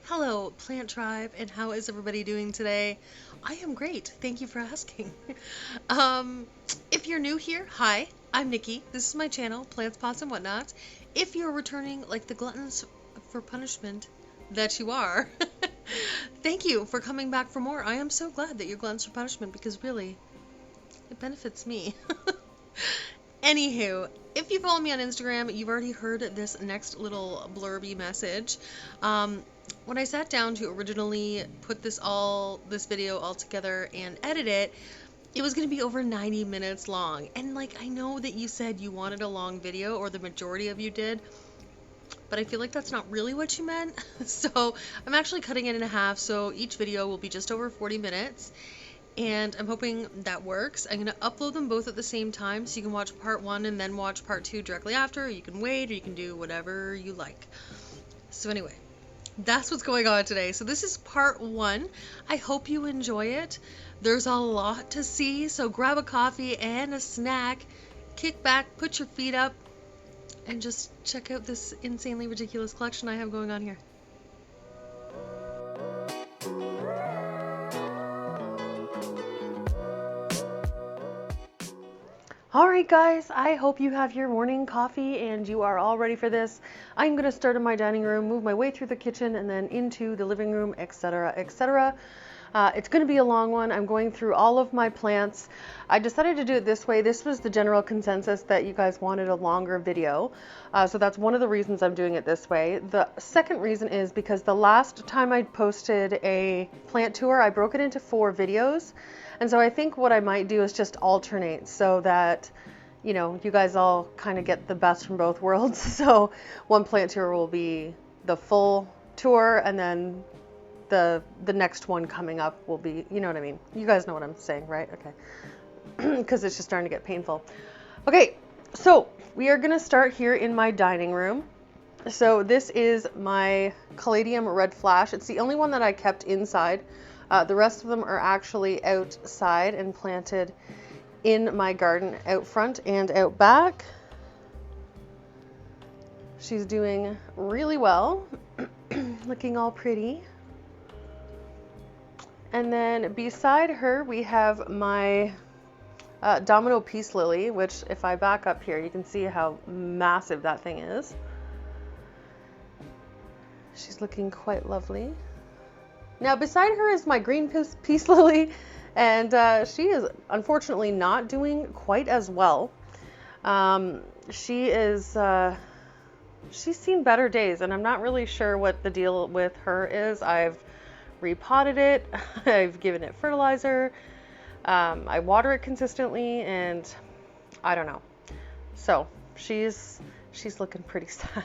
Hello, Plant Tribe, and how is everybody doing today? I am great. Thank you for asking. um, if you're new here, hi, I'm Nikki. This is my channel, Plants, Pots, and Whatnot. If you're returning like the gluttons for punishment that you are, thank you for coming back for more. I am so glad that you're gluttons for punishment because really, it benefits me. Anywho, if you follow me on Instagram, you've already heard this next little blurby message. When I sat down to originally put this video all together and edit it, it was going to be over 90 minutes long. And like, I know that you said you wanted a long video, or the majority of you did, but I feel like that's not really what you meant. So I'm actually cutting it in half, so each video will be just over 40 minutes. And I'm hoping that works. I'm going to upload them both at the same time, so you can watch part 1 and then watch part 2 directly after, or you can wait, or you can do whatever you like. So anyway, that's what's going on today. So this is part 1. I hope you enjoy it. There's a lot to see, so grab a coffee and a snack, kick back, put your feet up, and just check out this insanely ridiculous collection I have going on here. Alright guys, I hope you have your morning coffee and you are all ready for this. I'm going to start in my dining room, move my way through the kitchen, and then into the living room, etc., etc. It's going to be a long one. I'm going through all of my plants. I decided to do it this way. This was the general consensus that you guys wanted a longer video. So that's one of the reasons I'm doing it this way. The second reason is because the last time I posted a plant tour, I broke it into 4 videos. And so I think what I might do is just alternate so that, you know, you guys all kind of get the best from both worlds. So one plant tour will be the full tour, and then the next one coming up will be, you know what I mean? You guys know what I'm saying, right? Okay. Because it's just starting to get painful. Okay, so we are going to start here in my dining room. So this is my Caladium Red Flash. It's the only one that I kept inside. The rest of them are actually outside and planted in my garden out front and out back. She's doing really well, looking all pretty. And then beside her, we have my Domino Peace Lily, which if I back up here, you can see how massive that thing is. She's looking quite lovely. Now beside her is my green peace lily, and she is unfortunately not doing quite as well. She's seen better days, and I'm not really sure what the deal with her is. I've repotted it, I've given it fertilizer, I water it consistently, and I don't know. So she's looking pretty sad.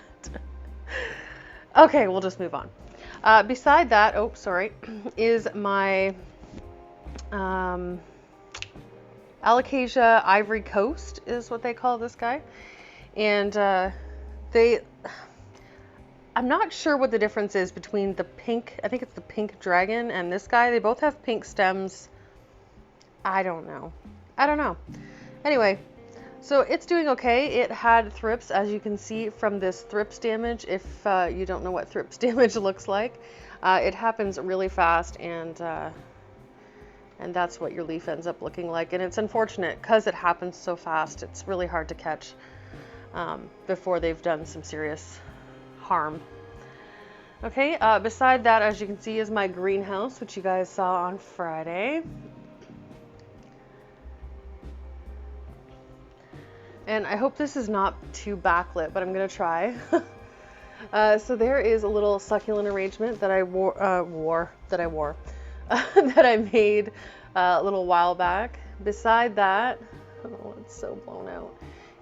Okay, we'll just move on. Beside that, oh, sorry, is my Alocasia Ivory Coast is what they call this guy. And I'm not sure what the difference is between the pink, I think it's the pink dragon, and this guy. They both have pink stems. I don't know. Anyway, so it's doing okay. It had thrips, as you can see from this thrips damage. If you don't know what thrips damage looks like, it happens really fast, and that's what your leaf ends up looking like. And it's unfortunate because it happens so fast. It's really hard to catch before they've done some serious harm. Okay, beside that, as you can see, is my greenhouse, which you guys saw on Friday. And I hope this is not too backlit, but I'm gonna try. So there is a little succulent arrangement that I that I made a little while back. Beside that, oh, it's so blown out,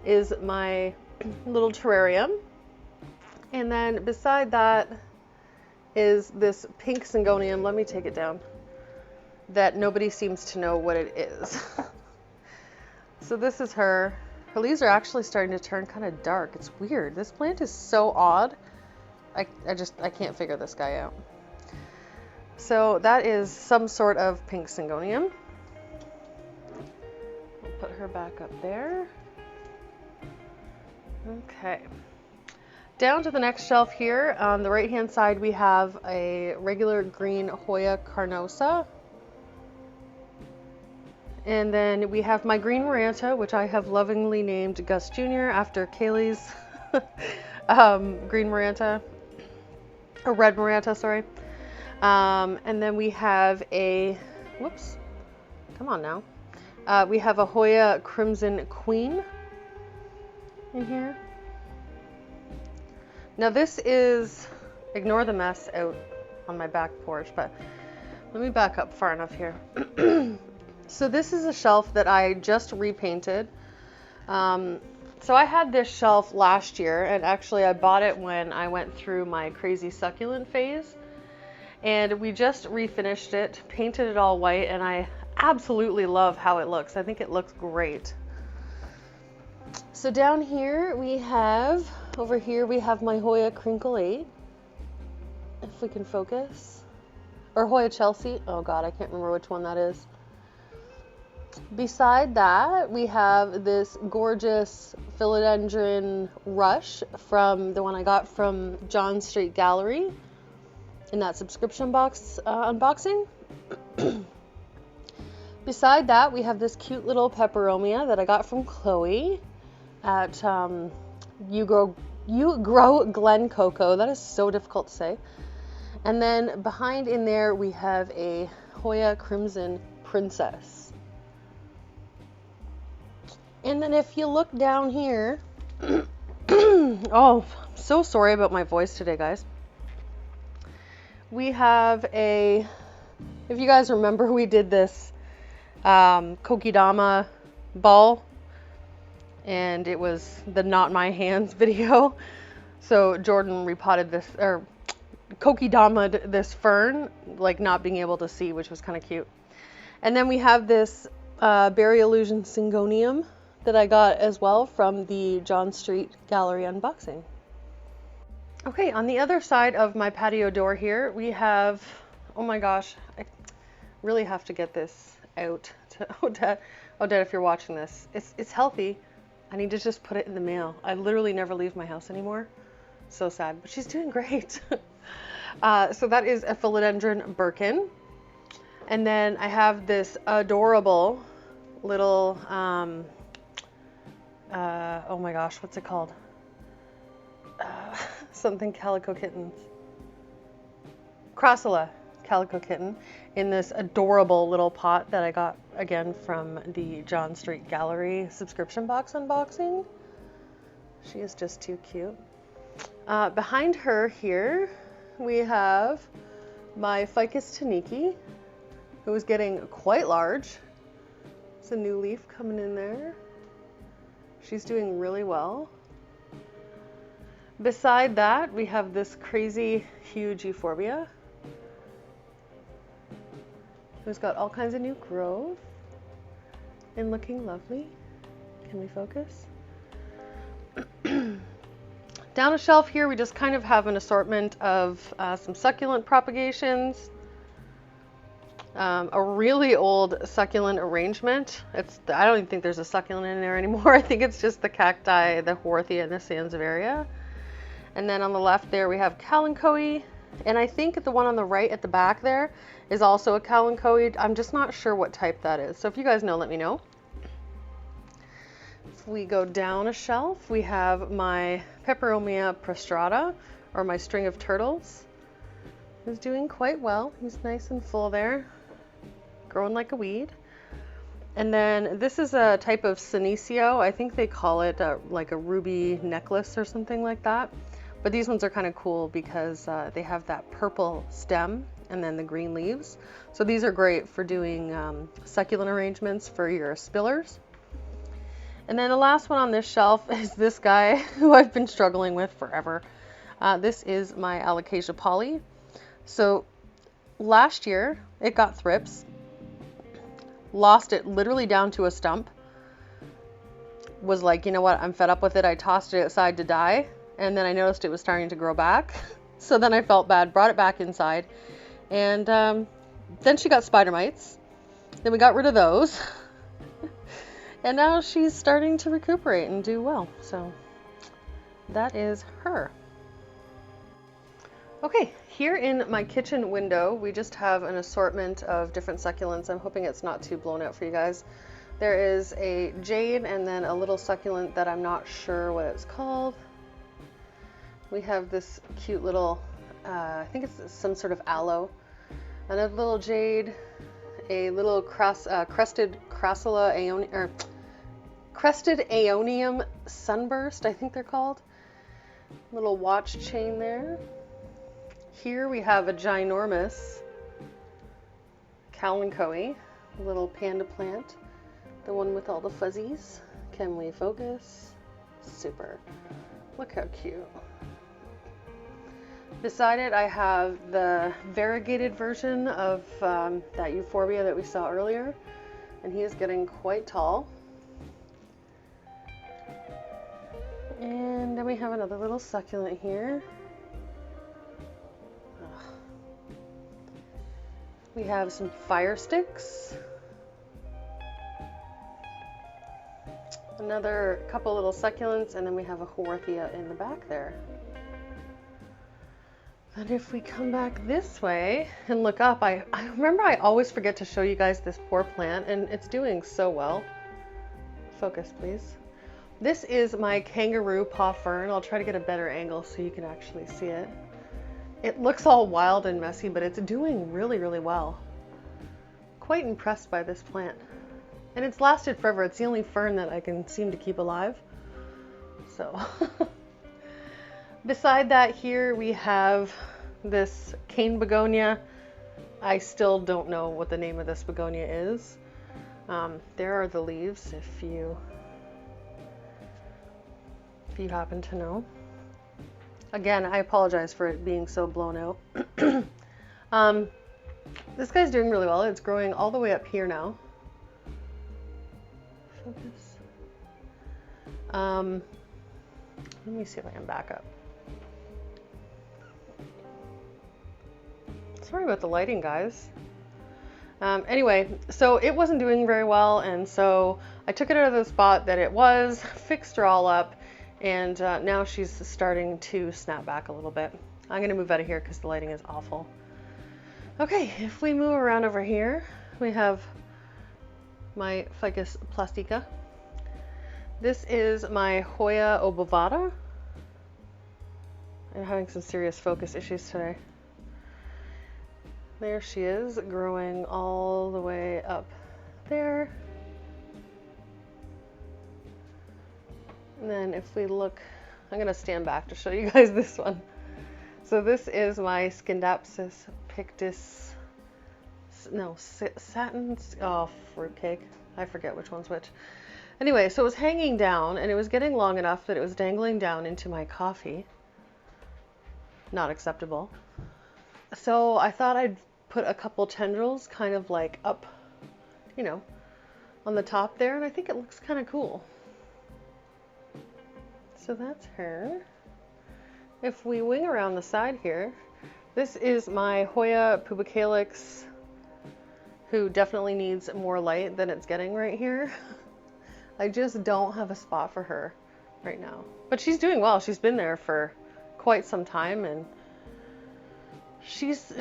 is my little terrarium. And then beside that is this pink Syngonium. Let me take it down. That nobody seems to know what it is. So this is her. Her leaves are actually starting to turn kind of dark. It's weird. This plant is so odd. I can't figure this guy out. So that is some sort of pink Syngonium. I'll put her back up there. Okay. Down to the next shelf here, on the right hand side we have a regular green Hoya carnosa. And then we have my green Maranta, which I have lovingly named Gus Jr. after Kaylee's green Maranta, or red Maranta, sorry. And then we have a, whoops, come on now. We have a Hoya Crimson Queen in here. Now this is, ignore the mess out on my back porch, but let me back up far enough here. So this is a shelf that I just repainted. So I had this shelf last year, and actually I bought it when I went through my crazy succulent phase. And we just refinished it, painted it all white, and I absolutely love how it looks. I think it looks great. So down here we have, over here we have my Hoya Crinkle 8, if we can focus. Or Hoya Chelsea, oh god, I can't remember which one that is. Beside that, we have this gorgeous philodendron rush from the one I got from John Street Gallery in that subscription box unboxing. Beside that, we have this cute little peperomia that I got from Chloe at You Grow Glen Coco. That is so difficult to say. And then behind in there, we have a Hoya Crimson Princess. And then if you look down here, oh, I'm so sorry about my voice today, guys. We have a, if you guys remember, we did this Kokidama ball, and it was the Not My Hands video. So Jordan repotted this, or Kokidama'd this fern, like not being able to see, which was kind of cute. And then we have this Berry Illusion Syngonium that I got as well from the John Street Gallery unboxing. Okay, on the other side of my patio door here, we have, oh my gosh, I really have to get this out to Odette. Odette, if you're watching this, it's healthy. I need to just put it in the mail. I literally never leave my house anymore. So sad, but she's doing great. So that is a philodendron Birkin. And then I have this adorable little, oh my gosh, what's it called? Something Calico Kittens. Crassula Calico Kitten in this adorable little pot that I got again from the John Street Gallery subscription box unboxing. She is just too cute. Behind her here, we have my Ficus Taniki, who is getting quite large. It's a new leaf coming in there. She's doing really well. Beside that, we have this crazy huge euphorbia, who's got all kinds of new growth and looking lovely. Can we focus? Down a shelf here, we just kind of have an assortment of some succulent propagations, a really old succulent arrangement. I don't even think there's a succulent in there anymore. I think it's just the cacti, the Horthia, and the Sansevieria. And then on the left there, we have Kalanchoe. And I think the one on the right at the back there is also a Kalanchoe. I'm just not sure what type that is. So if you guys know, let me know. If we go down a shelf, we have my Peperomia prostrata, or my string of turtles. He's doing quite well. He's nice and full there, growing like a weed. And then this is a type of Senecio. I think they call it like a ruby necklace or something like that. But these ones are kind of cool because they have that purple stem and then the green leaves. So these are great for doing succulent arrangements for your spillers. And then the last one on this shelf is this guy who I've been struggling with forever. This is my Alocasia poly. So last year it got thrips, lost it literally down to a stump, was like, you know what, I'm fed up with it. I tossed it outside to die, and then I noticed it was starting to grow back. So then I felt bad, brought it back inside, and then she got spider mites. Then we got rid of those. And now she's starting to recuperate and do well. So that is her. Okay, here in my kitchen window, we just have an assortment of different succulents. I'm hoping it's not too blown out for you guys. There is a jade and then a little succulent that I'm not sure what it's called. We have this cute little, I think it's some sort of aloe, another little jade, a little crested aeonium sunburst, I think they're called. Little watch chain there. Here we have a ginormous kalanchoe, little panda plant, the one with all the fuzzies. Can we focus? Super. Look how cute. Beside it, I have the variegated version of that euphorbia that we saw earlier, and he is getting quite tall. And then we have another little succulent here. We have some fire sticks. Another couple little succulents, and then we have a Hoya in the back there. And if we come back this way and look up, I remember I always forget to show you guys this poor plant, and it's doing so well. Focus, please. This is my kangaroo paw fern. I'll try to get a better angle so you can actually see it. It looks all wild and messy, but it's doing really, really well. Quite impressed by this plant. And it's lasted forever. It's the only fern that I can seem to keep alive. So, beside that here we have this cane begonia. I still don't know what the name of this begonia is. There are the leaves if you happen to know. Again, I apologize for it being so blown out. This guy's doing really well. It's growing all the way up here now. Focus. Let me see if I can back up. Sorry about the lighting, guys. Anyway, so it wasn't doing very well, and so I took it out of the spot that it was, fixed her all up, and now she's starting to snap back a little bit. I'm going to move out of here because the lighting is awful. Okay, if we move around over here, we have my Ficus plastica. This is my Hoya obovata. I'm having some serious focus issues today. There she is, growing all the way up there. And then if we look, I'm going to stand back to show you guys this one. So this is my Scindapsus pictus, no, satins, oh, fruitcake. I forget which one's which. Anyway, so it was hanging down and it was getting long enough that it was dangling down into my coffee. Not acceptable. So I thought I'd put a couple tendrils kind of like up, you know, on the top there, and I think it looks kind of cool. So that's her. If we wing around the side here, this is my Hoya pubicalyx, who definitely needs more light than it's getting right here. I just don't have a spot for her right now. But she's doing well. She's been there for quite some time, and she's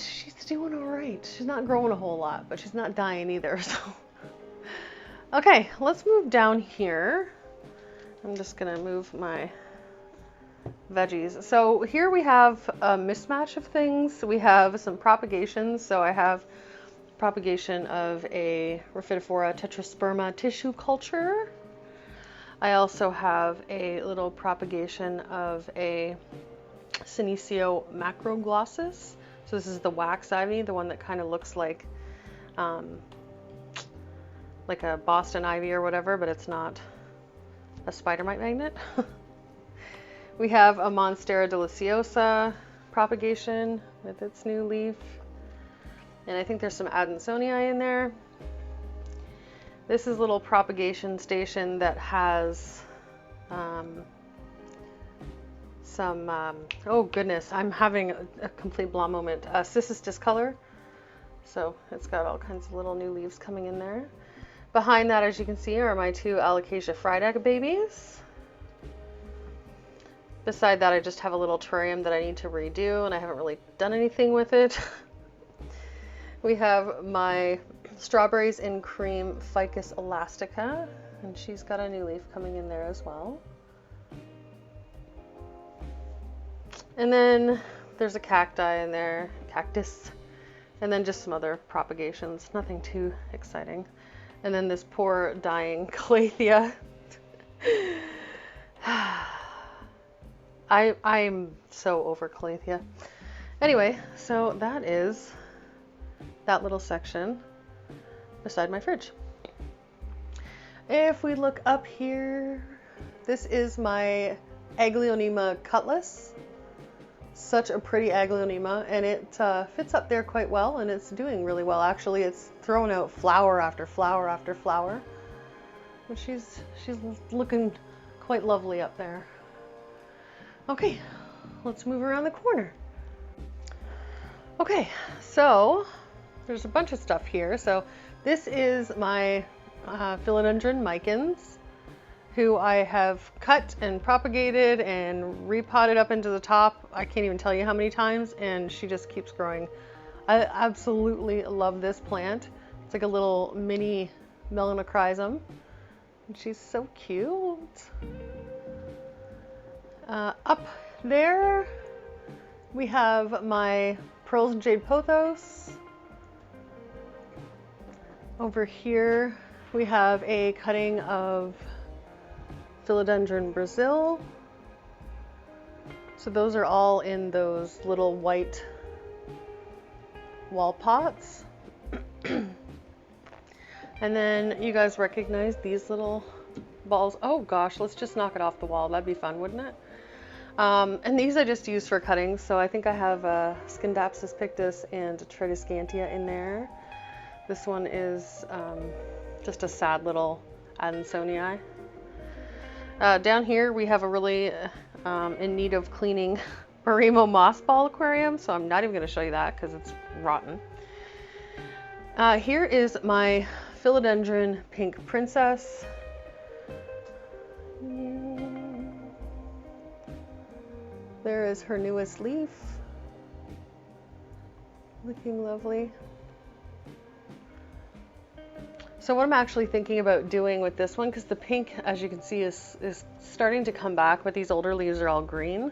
doing all right. She's not growing a whole lot, but she's not dying either. So, okay, let's move down here. I'm just gonna move my veggies. So here we have a mismatch of things. We have some propagations. So I have propagation of a Rhaphidophora tetrasperma tissue culture. I also have a little propagation of a Senecio macroglossus. So this is the wax ivy, the one that kind of looks like a Boston ivy or whatever, but it's not a spider mite magnet. We have a Monstera deliciosa propagation with its new leaf. And I think there's some Adansonii in there. This is a little propagation station that has some, oh goodness, I'm having a complete blah moment. Cissus discolor. So it's got all kinds of little new leaves coming in there. Behind that, as you can see, are my two Alocasia Friedeck babies. Beside that, I just have a little terrarium that I need to redo, and I haven't really done anything with it. We have my strawberries in cream ficus elastica, and she's got a new leaf coming in there as well. And then there's a cacti in there, cactus, and then just some other propagations, nothing too exciting. And then this poor dying calathea. I'm so over calathea. Anyway, so that is that little section beside my fridge. If we look up here, this is my Aglaonema cutlass. Such a pretty Aglaonema, and it fits up there quite well, and it's doing really well. Actually, it's throwing out flower after flower after flower. But she's looking quite lovely up there. Okay, let's move around the corner. Okay, so there's a bunch of stuff here. So this is my philodendron micans, who I have cut and propagated and repotted up into the top. I can't even tell you how many times, and she just keeps growing. I absolutely love this plant. It's like a little mini melanochrysum, and she's so cute. Up there we have my pearls and jade pothos. Over here we have a cutting of Philodendron Brazil. So those are all in those little white wall pots. And then you guys recognize these little balls. Oh gosh, let's just knock it off the wall. That'd be fun, wouldn't it? And these I just use for cuttings. So I think I have Scindapsus pictus and Tritoscantia in there. This one is just a sad little Adansonii. Down here we have a really in need of cleaning Marimo moss ball aquarium, so I'm not even going to show you that because it's rotten. Here is my philodendron pink princess. There is her newest leaf, looking lovely. So what I'm actually thinking about doing with this one, because the pink, as you can see, is starting to come back, but these older leaves are all green.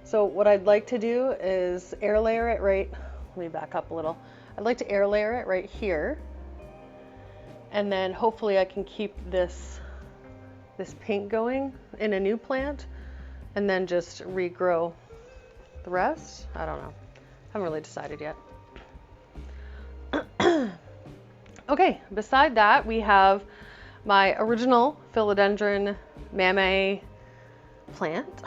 So what I'd like to do is air layer it right, let me back up a little. I'd like to air layer it right here. And then hopefully I can keep this pink going in a new plant and then just regrow the rest. I don't know. Haven't really decided yet. Okay, beside that we have my original philodendron mame plant.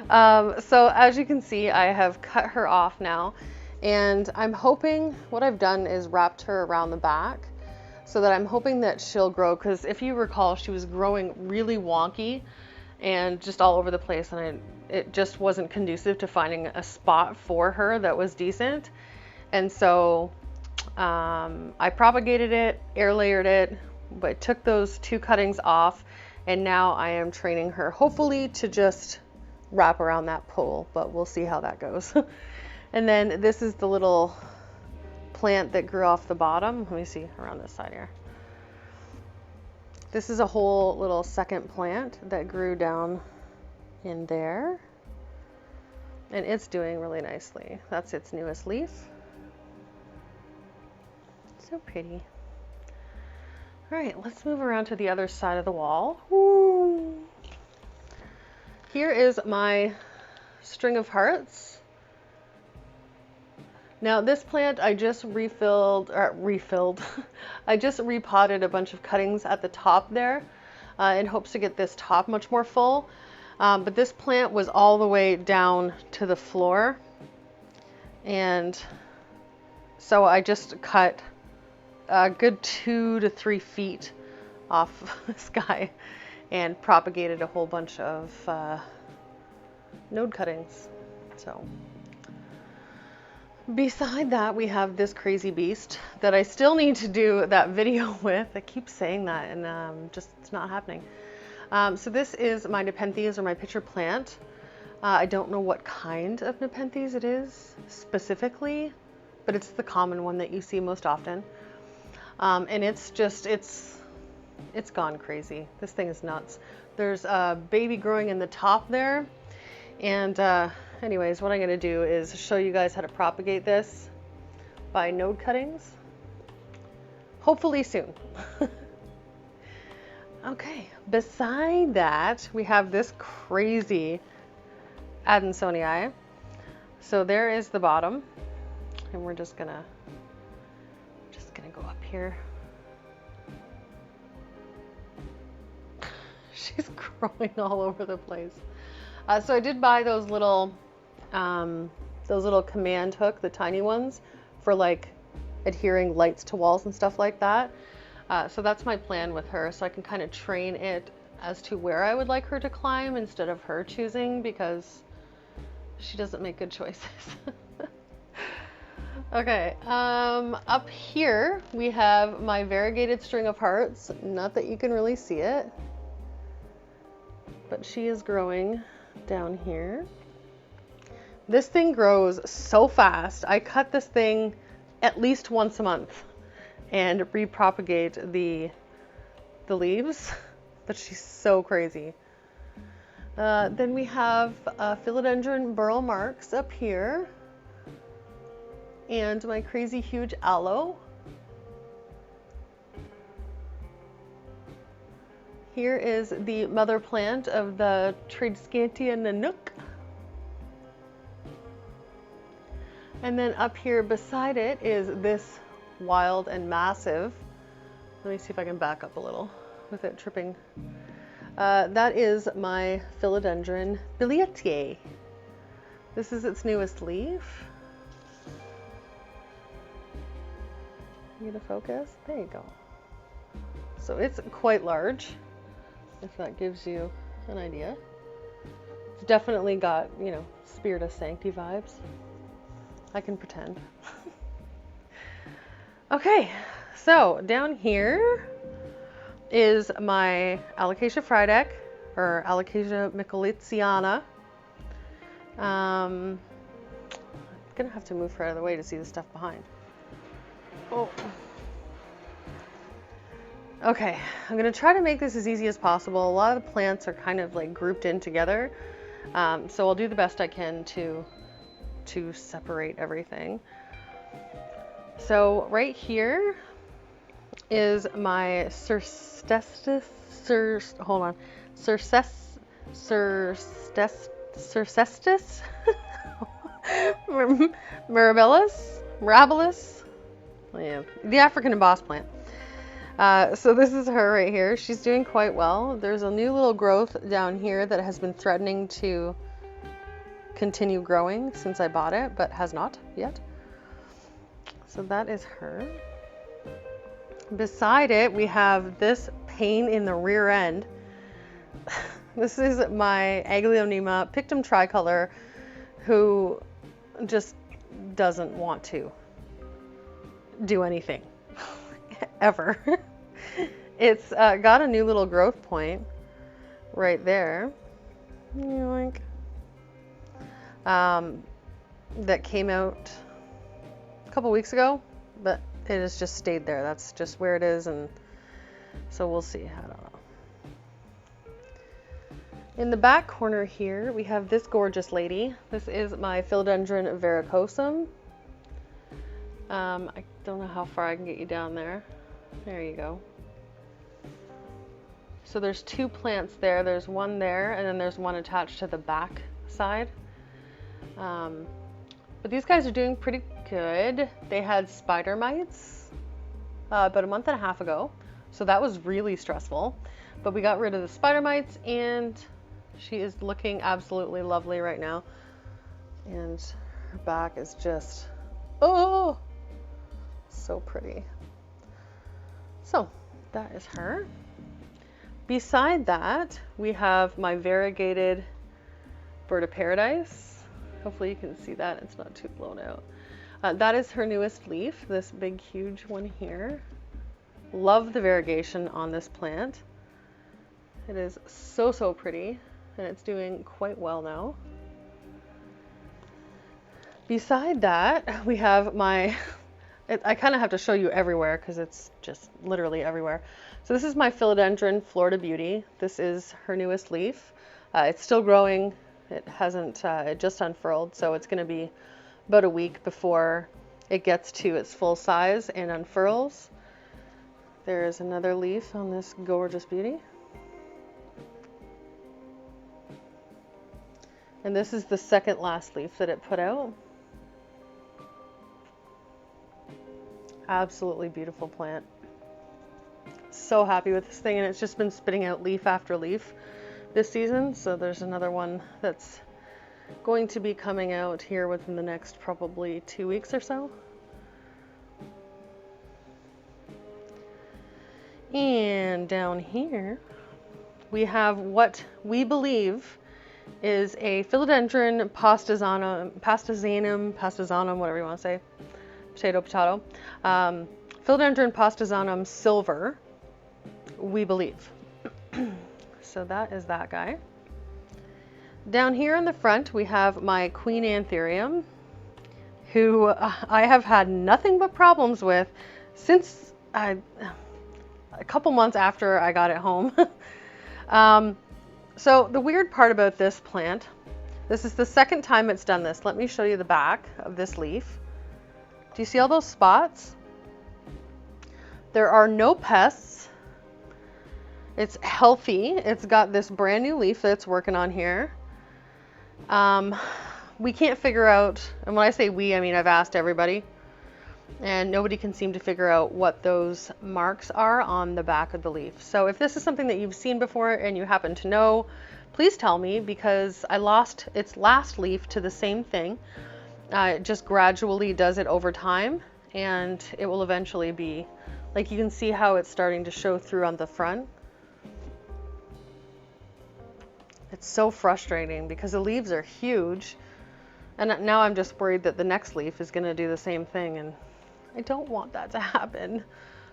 So as you can see, I have cut her off now, and I'm hoping, what I've done is wrapped her around the back so that I'm hoping that she'll grow, because if you recall, she was growing really wonky and just all over the place, and it just wasn't conducive to finding a spot for her that was decent. And so I propagated it, air layered it, but took those two cuttings off, and now I am training her hopefully to just wrap around that pole, but we'll see how that goes. And then this is the little plant that grew off the bottom. Let me see around this side here. This is a whole little second plant that grew down in there, and it's doing really nicely. That's its newest leaf. So pretty. All right, let's move around to the other side of the wall. Woo. Here is my string of hearts. Now this plant I just I just repotted a bunch of cuttings at the top there in hopes to get this top much more full. But this plant was all the way down to the floor, and so I just cut a good 2 to 3 feet off this guy and propagated a whole bunch of node cuttings. So beside that, we have this crazy beast that I still need to do that video with. I keep saying that, and just it's not happening. So this is my Nepenthes, or my pitcher plant. I don't know what kind of Nepenthes it is specifically, but it's the common one that you see most often. And it's gone crazy. This thing is nuts. There's a baby growing in the top there. And anyways, what I'm going to do is show you guys how to propagate this by node cuttings. Hopefully soon. Okay, beside that, we have this crazy Adansonii. So there is the bottom, and we're just gonna go up here. She's growing all over the place. So I did buy those little command hook, the tiny ones, for like adhering lights to walls and stuff like that. So that's my plan with her, so I can kind of train it as to where I would like her to climb instead of her choosing, because she doesn't make good choices. Okay, up here we have my variegated string of hearts. Not that you can really see it, but she is growing down here. This thing grows so fast. I cut this thing at least once a month and repropagate the leaves, but she's so crazy. Then we have philodendron burl marks up here, and my crazy huge aloe. Here is the mother plant of the Tradescantia nanook. And then up here beside it is this wild and massive. Let me see if I can back up a little with it tripping. That is my philodendron bilietiae. This is its newest leaf. Get a focus? There you go. So it's quite large, if that gives you an idea. It's definitely got, you know, Spirit of Sancti vibes. I can pretend. Okay, so down here is my Alocasia frydek, or Alocasia micholitziana. I'm gonna have to move her out of the way to see the stuff behind. Oh. Okay, I'm gonna try to make this as easy as possible. A lot of the plants are kind of like grouped in together, so I'll do the best I can to separate everything. So right here is my Cercestis mirabilis. Yeah, the African embossed plant. So this is her right here. She's doing quite well. There's a new little growth down here that has been threatening to continue growing since I bought it, but has not yet. So that is her. Beside it, we have this pain in the rear end. This is my Aglaonema pictum tricolor, who just doesn't want to do anything ever. It's got a new little growth point right there. Yoink. That came out a couple weeks ago, but it has just stayed there. That's just where it is, and so we'll see. I don't know. In the back corner here, we have this gorgeous lady. This is my philodendron varicosum. I don't know how far I can get you down there. There you go. So there's two plants there. There's one there, and then there's one attached to the back side. But these guys are doing pretty good. They had spider mites about a month and a half ago, so that was really stressful. But we got rid of the spider mites, and she is looking absolutely lovely right now. And her back is just, oh, so pretty. So that is her. Beside that, we have my variegated bird of paradise. Hopefully you can see that, it's not too blown out. That is her newest leaf, this big huge one here. Love the variegation on this plant. It is so, so pretty, and it's doing quite well now. Beside that, we have my, I kind of have to show you everywhere because it's just literally everywhere. So this is my philodendron Florida Beauty. This is her newest leaf. It's still growing. It hasn't, it just unfurled, so it's going to be about a week before it gets to its full size and unfurls. There is another leaf on this gorgeous beauty. And this is the second last leaf that it put out. Absolutely beautiful plant. So happy with this thing, and it's just been spitting out leaf after leaf this season. So there's another one that's going to be coming out here within the next probably 2 weeks or so. And down here we have what we believe is a philodendron pastazanum, whatever you want to say, potato. Philodendron pastazanum silver, we believe. So that is that guy. Down here in the front, we have my Queen Anthurium, who I have had nothing but problems with since a couple months after I got it home. So the weird part about this plant, this is the second time it's done this. Let me show you the back of this leaf. Do you see all those spots? There are no pests. It's healthy. It's got this brand new leaf that it's working on here. We can't figure out, and when I say we, I mean I've asked everybody, and nobody can seem to figure out what those marks are on the back of the leaf. So if this is something that you've seen before and you happen to know, please tell me, because I lost its last leaf to the same thing. It just gradually does it over time, and it will eventually be, like you can see how it's starting to show through on the front. It's so frustrating because the leaves are huge, and now I'm just worried that the next leaf is going to do the same thing, and I don't want that to happen.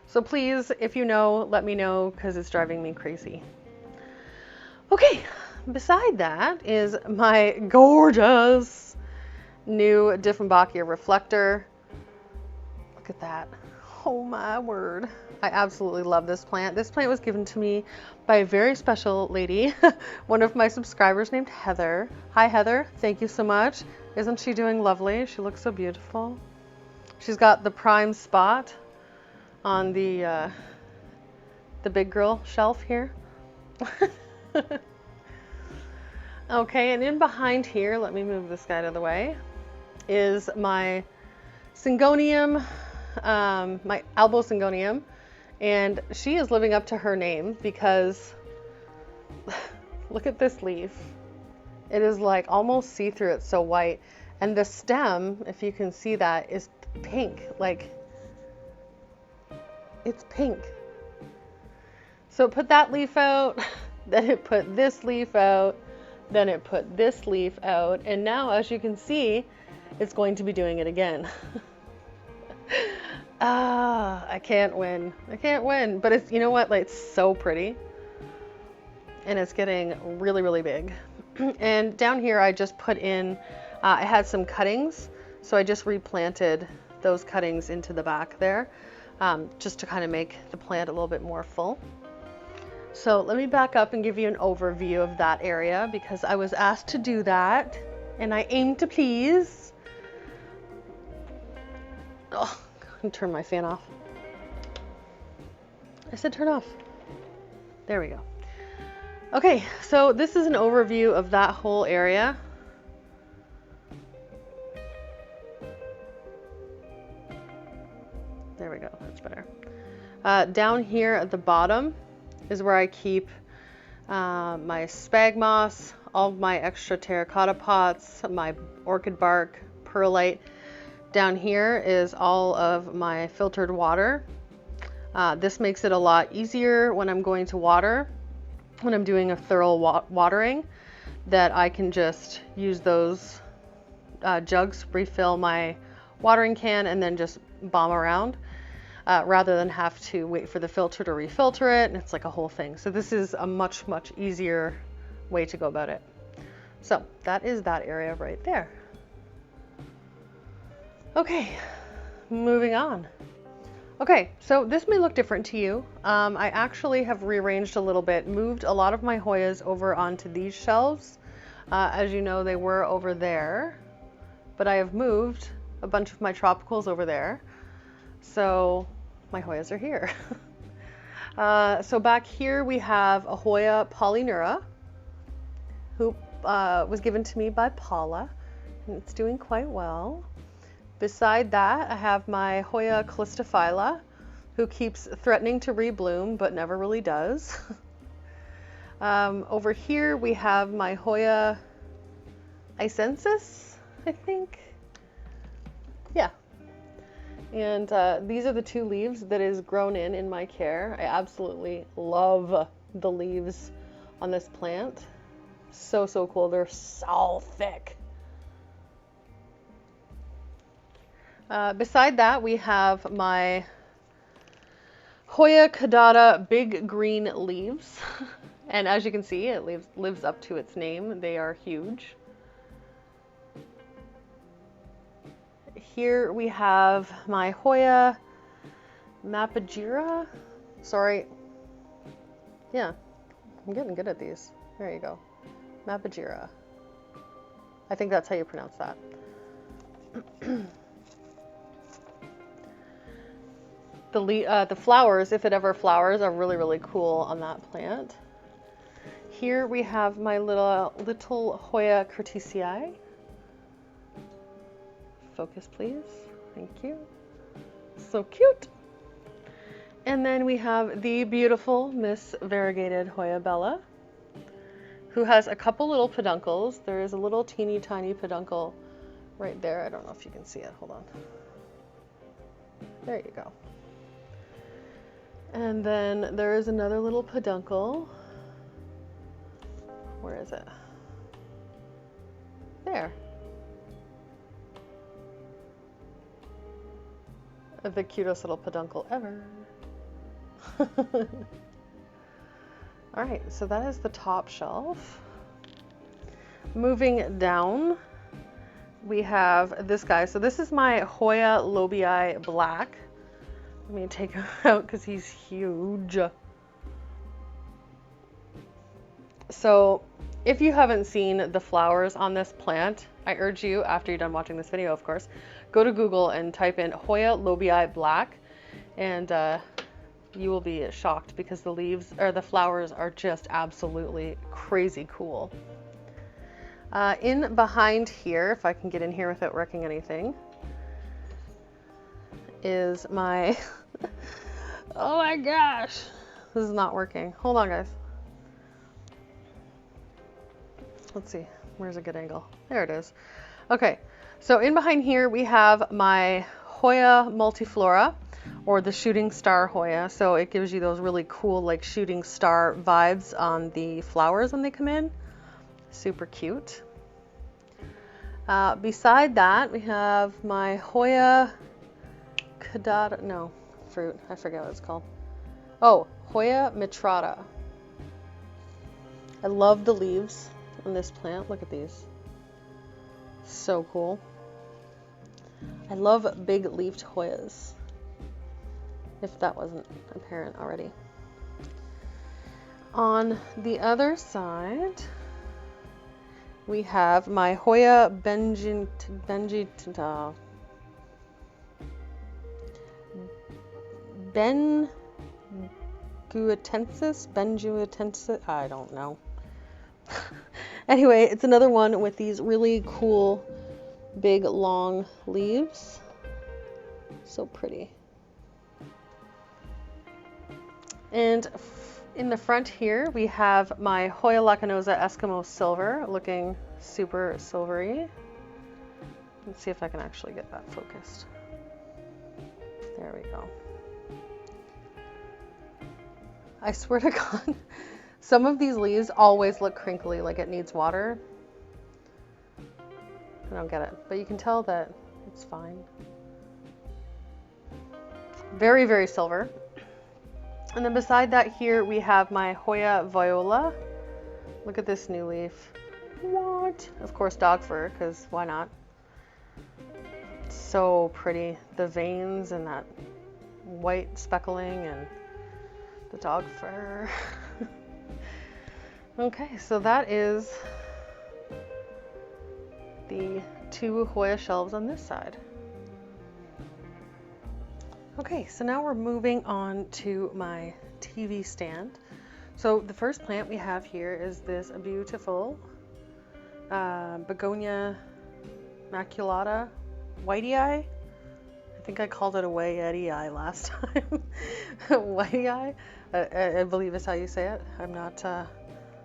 So please, if you know, let me know, because it's driving me crazy. Okay, beside that is my gorgeous new Dieffenbachia reflector. Look at that. Oh my word. I absolutely love this plant. This plant was given to me by a very special lady, one of my subscribers named Heather. Hi Heather, thank you so much. Isn't she doing lovely? She looks so beautiful. She's got the prime spot on the big girl shelf here. Okay, and in behind here, let me move this guy out of the way, is my Syngonium, my elbow Syngonium, and she is living up to her name because look at this leaf. It is like almost see-through, it's so white, and the stem, if you can see that, is pink, like it's pink. So it put that leaf out, then it put this leaf out, then it put this leaf out, and now as you can see, it's going to be doing it again. I can't win. I can't win. But it's, you know what, like, it's so pretty. And it's getting really, really big. And down here I just put in, I had some cuttings, so I just replanted those cuttings into the back there, just to kind of make the plant a little bit more full. So let me back up and give you an overview of that area, because I was asked to do that and I aim to please. Oh, I'm gonna turn my fan off. I said turn off. There we go. Okay, so this is an overview of that whole area. There we go, that's better. Down here at the bottom is where I keep my spag moss, all of my extra terracotta pots, my orchid bark, perlite. Down here is all of my filtered water. This makes it a lot easier when I'm going to water, when I'm doing a thorough watering, that I can just use those jugs, refill my watering can, and then just bomb around. rather than have to wait for the filter to refilter it, and it's like a whole thing. So this is a much, much easier way to go about it. So that is that area right there. Okay, moving on. Okay, so this may look different to you. I actually have rearranged a little bit, moved a lot of my Hoyas over onto these shelves. As you know, they were over there, but I have moved a bunch of my tropicals over there. So my Hoyas are here. So back here we have a Hoya Polyneura, who was given to me by Paula, and it's doing quite well. Beside that, I have my Hoya Calistophylla, who keeps threatening to rebloom, but never really does. Over here, we have my Hoya Icensis, I think. Yeah. And these are the two leaves that is grown in my care. I absolutely love the leaves on this plant. So, so cool. They're so thick. Beside that, we have my Hoya Caudata big green leaves. And as you can see, it lives up to its name. They are huge. Here we have my Hoya Mapagira. Sorry. Yeah, I'm getting good at these. There you go. Mapagira. I think that's how you pronounce that. The flowers, if it ever flowers, are really, really cool on that plant. Here we have my little Hoya Curtisii. Focus, please. Thank you. So cute. And then we have the beautiful Miss Variegated Hoya Bella, who has a couple little peduncles. There is a little teeny tiny peduncle right there. I don't know if you can see it. Hold on. There you go. And then there is another little peduncle. Where is it? There. The cutest little peduncle ever. All right, so that is the top shelf. Moving down, we have this guy. So this is my Hoya Lobii Black. Let me take him out because he's huge. So if you haven't seen the flowers on this plant, I urge you, after you're done watching this video, of course, go to Google and type in Hoya Lobii Black, and you will be shocked because the leaves or the flowers are just absolutely crazy cool. In behind here, if I can get in here without wrecking anything, is my oh my gosh, this is not working. Hold on, guys. Let's see, where's a good angle? There it is. Okay, so in behind here we have my Hoya multiflora, or the shooting star Hoya. So it gives you those really cool like shooting star vibes on the flowers when they come in. Super cute. Beside that, we have my Hoya Caudata, no, fruit, I forget what it's called. Oh, Hoya mitrata. I love the leaves on this plant. Look at these. So cool. I love big leafed Hoyas, if that wasn't apparent already. On the other side, we have my Hoya Benjuitensis, I don't know. Anyway, it's another one with these really cool, big, long leaves. So pretty. And in the front here, we have my Hoya Lacanosa Eskimo Silver, looking super silvery. Let's see if I can actually get that focused. There we go. I swear to God, some of these leaves always look crinkly, like it needs water. I don't get it, but you can tell that it's fine. Very, very silver. And then beside that here we have my Hoya viola. Look at this new leaf. What? Of course dog fur, because why not? So pretty. The veins and that white speckling and the dog fur. Okay, so that is the 2 Hoya shelves on this side. Okay, so now we're moving on to my TV stand. So the first plant we have here is this beautiful Begonia maculata whitey eye. I think I called it a whitey eye last time. Whitey eye, I believe is how you say it. I'm not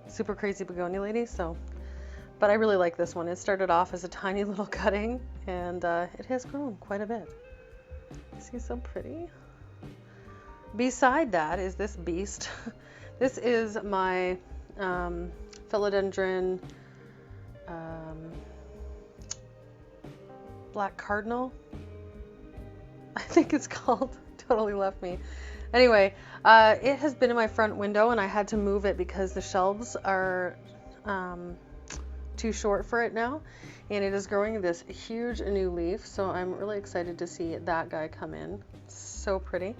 super crazy begonia lady, so, but I really like this one. It started off as a tiny little cutting, and it has grown quite a bit. See, so pretty. Beside that is this beast. This is my philodendron black cardinal, I think it's called. Totally left me. Anyway, it has been in my front window and I had to move it because the shelves are too short for it now, and it is growing this huge new leaf, so I'm really excited to see that guy come in. So pretty.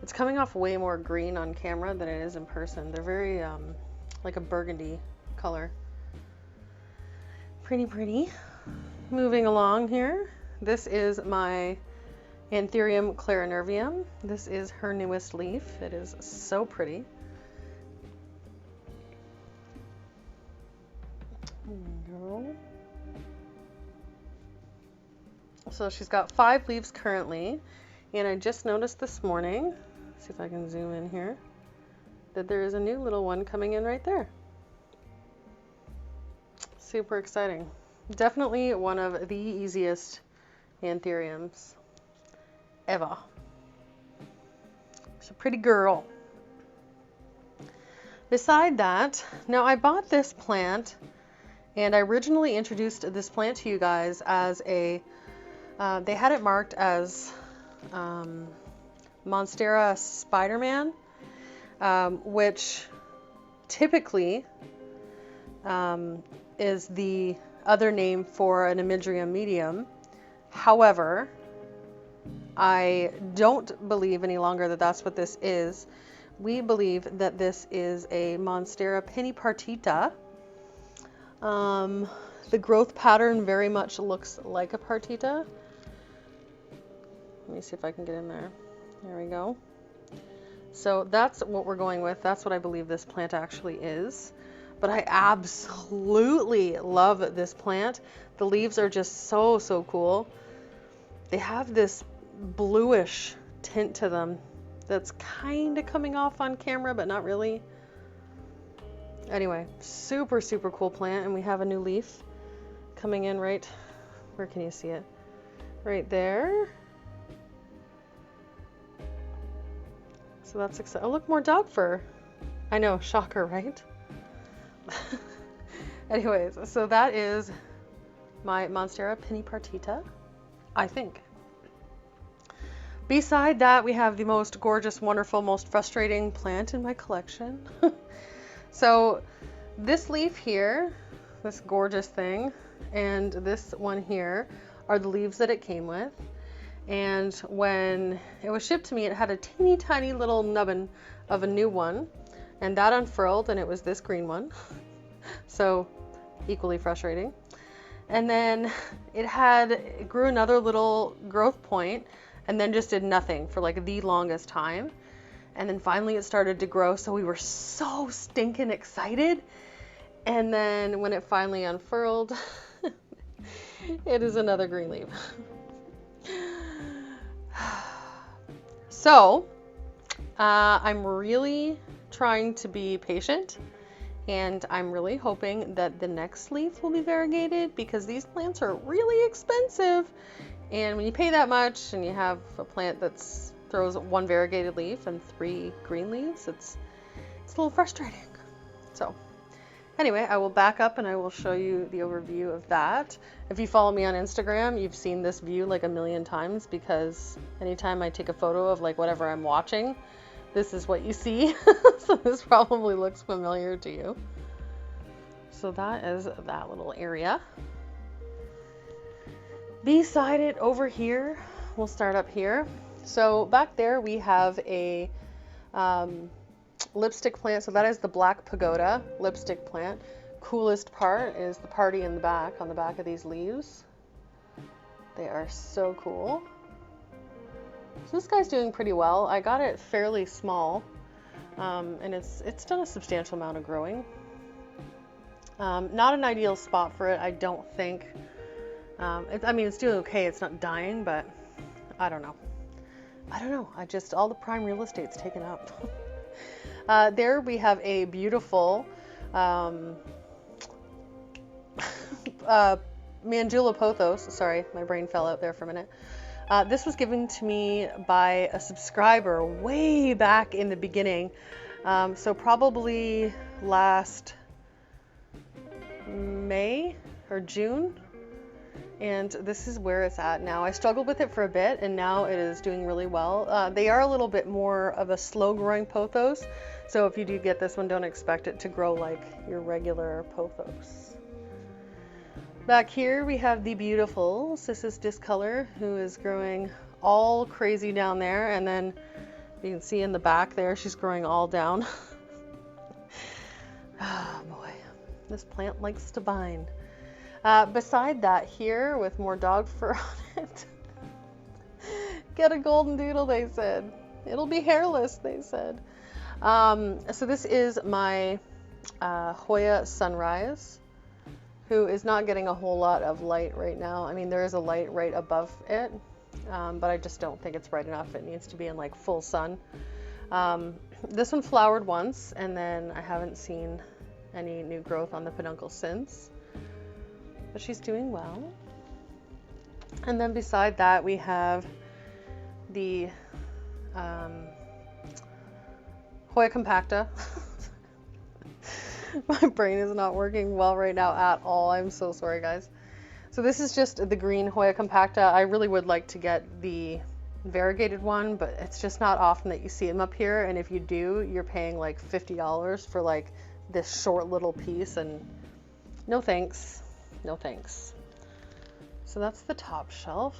It's coming off way more green on camera than it is in person. They're very like a burgundy color. Pretty pretty. Moving along here, this is my Anthurium clarinervium. This is her newest leaf. It is so pretty. So she's got 5 leaves currently, and I just noticed this morning, see if I can zoom in here, that there is a new little one coming in right there. Super exciting. Definitely one of the easiest anthuriums ever. She's a pretty girl. Beside that, now I bought this plant, and I originally introduced this plant to you guys as a, they had it marked as Monstera Spider-Man, which typically is the other name for an imidrium medium. However, I don't believe any longer that that's what this is. We believe that this is a Monstera pennipartita. The growth pattern very much looks like a partita. Let me see if I can get in there. There we go. So that's what we're going with. That's what I believe this plant actually is. But I absolutely love this plant. The leaves are just so, so cool. They have this bluish tint to them that's kind of coming off on camera, but not really. Anyway, super, super cool plant. And we have a new leaf coming in right, where can you see it? Right there. So that's exciting. Oh, look, more dog fur. I know, shocker, right? Anyways, so that is my Monstera pennipartita, I think. Beside that, we have the most gorgeous, wonderful, most frustrating plant in my collection. So this leaf here, this gorgeous thing, and this one here are the leaves that it came with. And when it was shipped to me, it had a teeny tiny little nubbin of a new one, and that unfurled, and it was this green one. So equally frustrating. And then it grew another little growth point and then just did nothing for like the longest time. And then finally it started to grow, so we were so stinking excited. And then when it finally unfurled, it is another green leaf. So I'm really trying to be patient, and I'm really hoping that the next leaf will be variegated, because these plants are really expensive. And when you pay that much and you have a plant that throws 1 variegated leaf and 3 green leaves, it's a little frustrating. So Anyway, I will back up and I will show you the overview of that. If you follow me on Instagram, you've seen this view like a million times, because anytime I take a photo of like whatever I'm watching, this is what you see. So this probably looks familiar to you. So that is that little area. Beside it over here, we'll start up here. So back there we have a lipstick plant. So that is the black pagoda lipstick plant. Coolest part is the party in the back, on the back of these leaves. They are so cool. So this guy's doing pretty well. I got it fairly small, and it's done a substantial amount of growing. Not an ideal spot for it, I don't think. I mean, it's doing okay. It's not dying, but I don't know. All the prime real estate's taken up. There we have a beautiful Mandula pothos. Sorry, my brain fell out there for a minute. This was given to me by a subscriber way back in the beginning. So probably last May or June. And this is where it's at now. I struggled with it for a bit, and now it is doing really well. They are a little bit more of a slow growing pothos. So if you do get this one, don't expect it to grow like your regular pothos. Back here we have the beautiful Cissus discolor, who is growing all crazy down there. And then you can see in the back there, she's growing all down. Oh boy, this plant likes to bind. Beside that here, with more dog fur on it, get a golden doodle, they said. It'll be hairless, they said. So this is my Hoya Sunrise, who is not getting a whole lot of light right now. I mean, there is a light right above it, but I just don't think it's bright enough. It needs to be in like full sun. This one flowered once, and then I haven't seen any new growth on the peduncle since. But she's doing well. And then beside that we have the Hoya compacta. My brain is not working well right now at all. I'm so sorry, guys. So this is just the green Hoya compacta. I really would like to get the variegated one, but it's just not often that you see them up here. And if you do, you're paying like $50 for like this short little piece, and no thanks. No thanks. So that's the top shelf.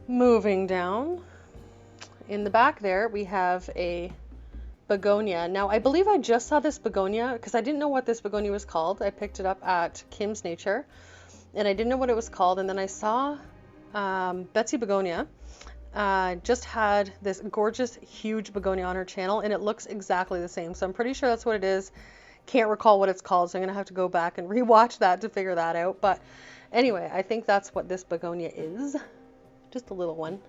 Moving down, in the back there we have a begonia. Now I believe I just saw this begonia because I didn't know what this begonia was called. I picked it up at Kim's Nature and I didn't know what it was called, and then I saw Betsy Begonia just had this gorgeous huge begonia on her channel, and it looks exactly the same, so I'm pretty sure that's what it is. Can't recall what it's called, so I'm gonna have to go back and rewatch that to figure that out. But anyway, I think that's what this begonia is. Just a little one.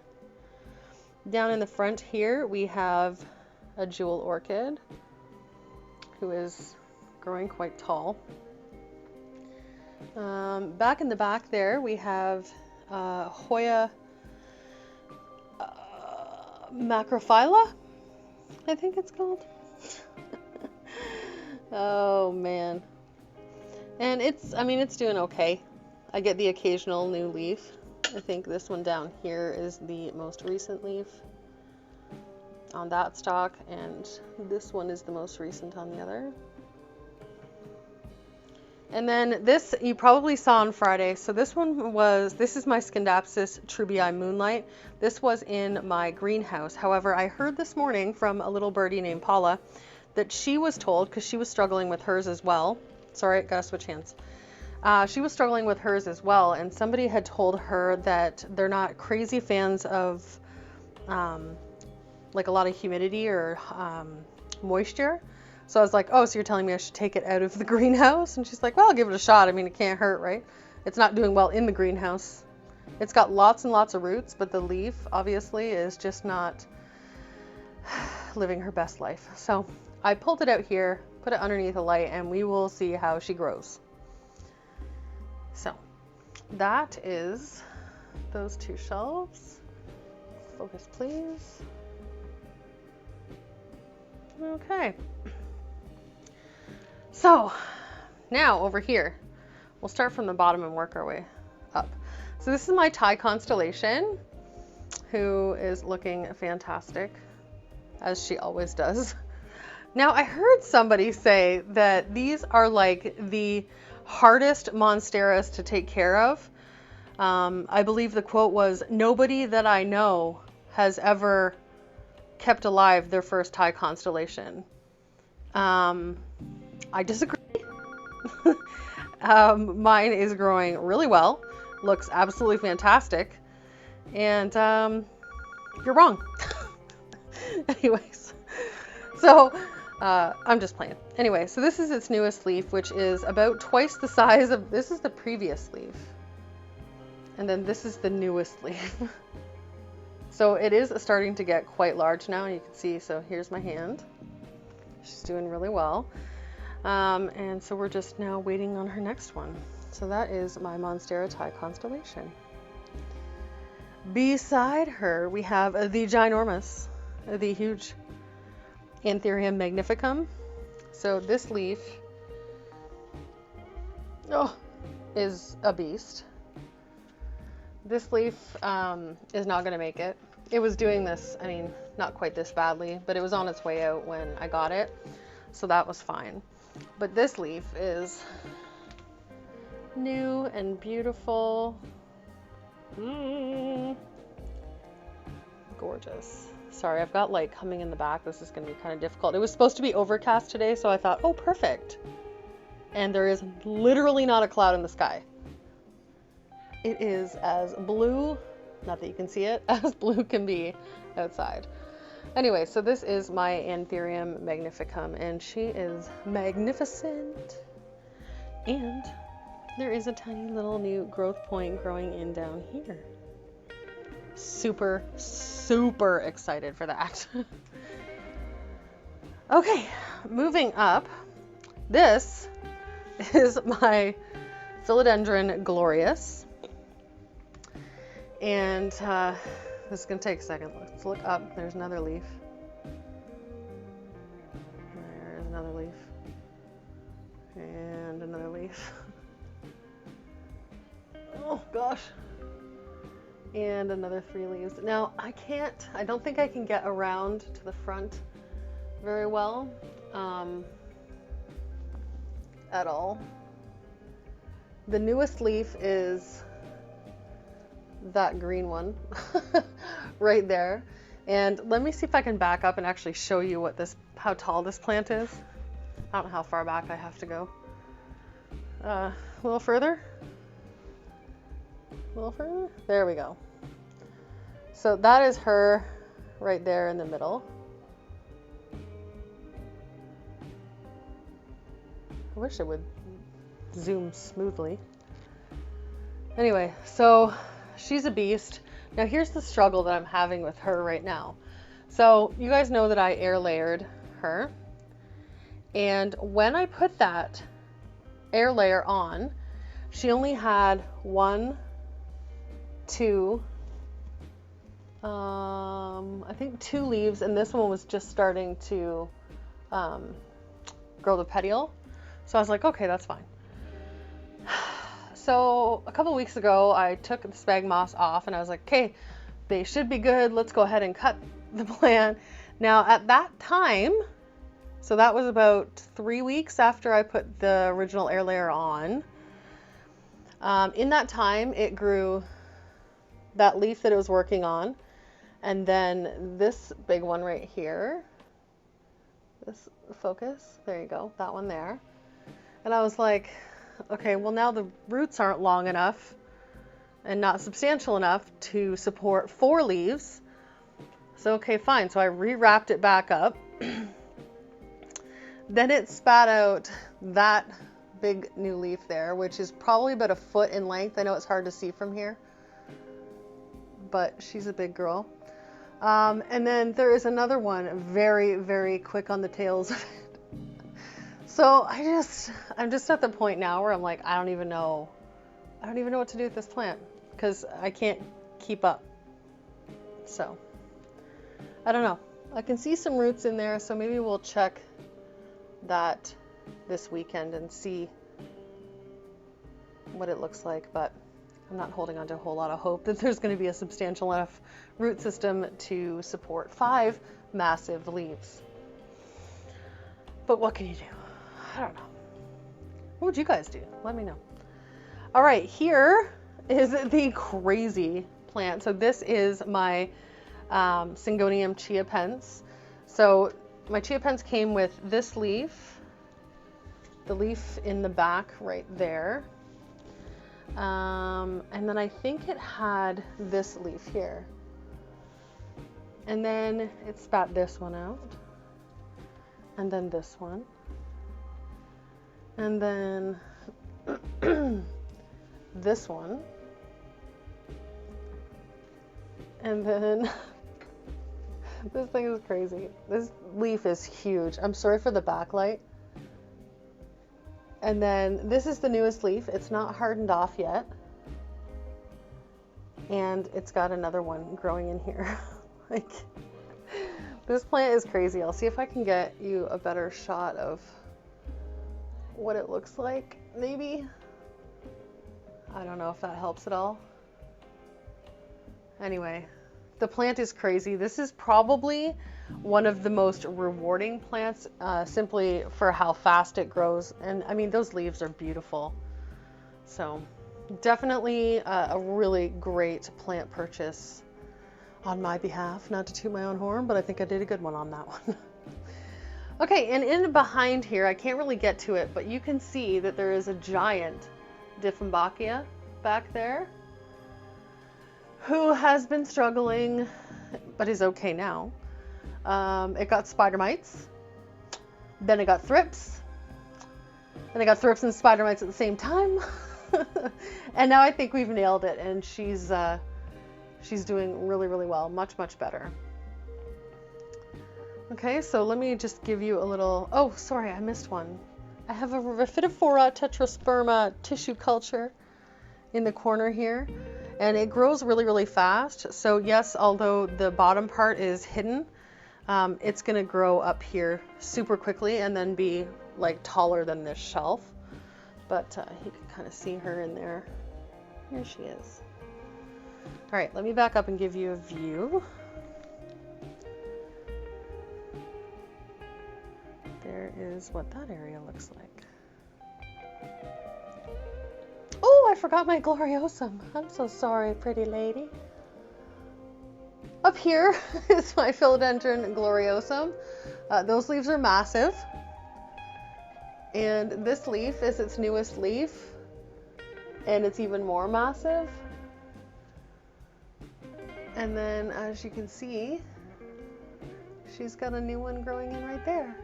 Down in the front here we have a jewel orchid, who is growing quite tall. Back in the back there we have Hoya macrophylla, I think it's called. Oh man. And it's doing okay. I get the occasional new leaf. I think this one down here is the most recent leaf on that stalk, and this one is the most recent on the other. And then this you probably saw on Friday. So this is my Scindapsus trubii Moonlight. This was in my greenhouse. However, I heard this morning from a little birdie named Paula that she was told, because she was struggling with hers as well. Sorry, gotta switch hands. She was struggling with hers as well, and somebody had told her that they're not crazy fans of like a lot of humidity or moisture. So I was like, oh, so you're telling me I should take it out of the greenhouse? And she's like, well, I'll give it a shot. I mean, it can't hurt, right? It's not doing well in the greenhouse. It's got lots and lots of roots, but the leaf obviously is just not living her best life. So I pulled it out here, put it underneath a light, and we will see how she grows. So that is those two shelves. Focus, please. Okay. So now over here, we'll start from the bottom and work our way up. So this is my Thai constellation, who is looking fantastic, as she always does. Now, I heard somebody say that these are like the hardest Monsteras to take care of. I believe the quote was, "Nobody that I know has ever kept alive their first Thai constellation." I disagree. Mine is growing really well, looks absolutely fantastic, and you're wrong. Anyways, so I'm just playing. Anyway, so this is its newest leaf, which is about twice the size of, this is the previous leaf. And then this is the newest leaf. So it is starting to get quite large now, and you can see, so here's my hand. She's doing really well. And so we're just now waiting on her next one. So that is my Monstera Thai constellation. Beside her, we have the ginormous, the huge Anthurium magnificum. So this leaf is a beast. This leaf is not going to make it. It was doing this, I mean, not quite this badly, but it was on its way out when I got it, so that was fine. But this leaf is new and beautiful. Gorgeous. Sorry, I've got light coming in the back. This is going to be kind of difficult. It was supposed to be overcast today, so I thought, oh, perfect. And there is literally not a cloud in the sky. It is as blue, not that you can see it, as blue can be outside. Anyway, so this is my Anthurium magnificum, and she is magnificent. And there is a tiny little new growth point growing in down here. Super, super excited for that. Okay, moving up. This is my Philodendron glorious. And this is going to take a second. Let's look up. There's another leaf. There's another leaf. And another leaf. Oh gosh. And another 3 leaves. Now I don't think I can get around to the front very well at all. The newest leaf is that green one right there. And let me see if I can back up and actually show you how tall this plant is. I don't know how far back I have to go. A little further. A little further. There we go. So that is her right there in the middle. I wish it would zoom smoothly. Anyway, so she's a beast. Now here's the struggle that I'm having with her right now. So you guys know that I air layered her. And when I put that air layer on, she only had 1, 2, I think 2 leaves, and this one was just starting to grow the petiole. So I was like, okay, that's fine. So a couple weeks ago, I took the spag moss off, and I was like, okay, they should be good. Let's go ahead and cut the plant. Now at that time, so that was about 3 weeks after I put the original air layer on. In that time, it grew that leaf that it was working on, and then this big one right here, this focus, there you go, that one there. And I was like, okay, well now the roots aren't long enough and not substantial enough to support 4 leaves. So okay, fine. So I rewrapped it back up. Then it spat out that big new leaf there, which is probably about 1 foot in length. I know it's hard to see from here, but she's a big girl. And then there is another one, very, very quick on the tails of it. So I'm just at the point now where I'm like, I don't even know what to do with this plant because I can't keep up. So I don't know. I can see some roots in there, so maybe we'll check that this weekend and see what it looks like, but I'm not holding on to a whole lot of hope that there's going to be a substantial enough root system to support 5 massive leaves. But what can you do? I don't know. What would you guys do? Let me know. All right, here is the crazy plant. So this is my Syngonium chia pens. So my chia pens came with this leaf, the leaf in the back right there. And then I think it had this leaf here. And then it spat this one out. And then this one. And then this one. And then this thing is crazy. This leaf is huge. I'm sorry for the backlight. And then this is the newest leaf. It's not hardened off yet. And it's got another one growing in here. Like, this plant is crazy. I'll see if I can get you a better shot of what it looks like, maybe. I don't know if that helps at all. Anyway, the plant is crazy. This is probably one of the most rewarding plants, simply for how fast it grows. And I mean, those leaves are beautiful. So definitely a really great plant purchase on my behalf. Not to toot my own horn, but I think I did a good one on that one. Okay, and in behind here, I can't really get to it, but you can see that there is a giant Dieffenbachia back there who has been struggling, but is okay now. It got spider mites, then it got thrips, and it got thrips and spider mites at the same time. And now I think we've nailed it, and she's doing really, really well, much, much better. Okay, so let me just give you a little, oh, sorry, I missed one. I have a Rhaphidophora tetrasperma tissue culture in the corner here, and it grows really, really fast. So yes, although the bottom part is hidden, it's gonna grow up here super quickly and then be like taller than this shelf. But you can kind of see her in there. Here she is. All right, let me back up and give you a view. There is what that area looks like. Oh, I forgot my gloriosum. I'm so sorry, pretty lady. Up here is my philodendron gloriosum. Those leaves are massive. And this leaf is its newest leaf. And it's even more massive. And then, as you can see, she's got a new one growing in right there.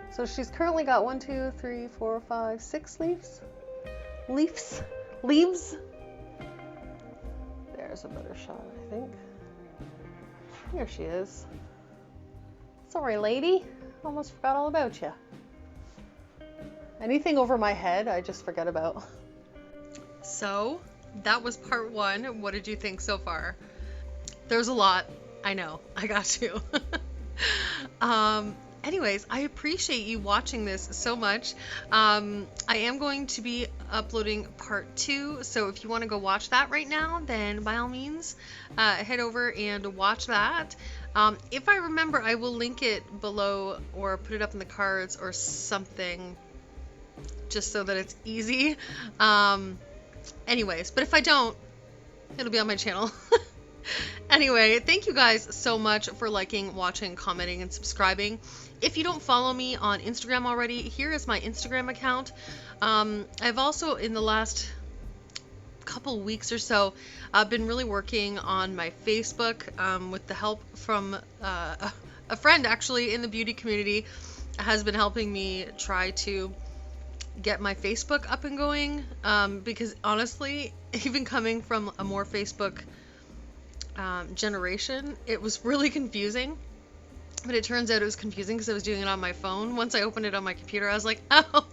So she's currently got 1, 2, 3, 4, 5, 6 leaves. Leaves. There's a better shot, I think. Here she is. Sorry, lady. Almost forgot all about you. Anything over my head, I just forget about. So, that was part 1. What did you think so far? There's a lot. I know. I got to. Anyways, I appreciate you watching this so much. I am going to be uploading part 2, so if you want to go watch that right now, then by all means, head over and watch that. If I remember, I will link it below or put it up in the cards or something, just so that it's easy. Anyways, but if I don't, it'll be on my channel. Anyway, thank you guys so much for liking, watching, commenting, and subscribing. If you don't follow me on Instagram already, here is my Instagram account. I've also, in the last couple weeks or so, been really working on my Facebook with the help from a friend actually in the beauty community has been helping me try to get my Facebook up and going, because honestly, even coming from a more Facebook generation, it was really confusing. But it turns out it was confusing because I was doing it on my phone. Once I opened it on my computer, I was like, oh,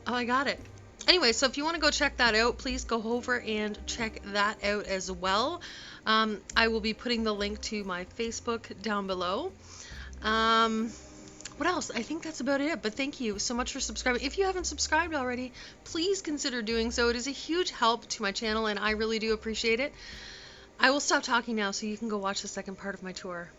I got it. Anyway, so if you want to go check that out, please go over and check that out as well. I will be putting the link to my Facebook down below. What else? I think that's about it, but thank you so much for subscribing. If you haven't subscribed already, please consider doing so. It is a huge help to my channel, and I really do appreciate it. I will stop talking now so you can go watch the second part of my tour.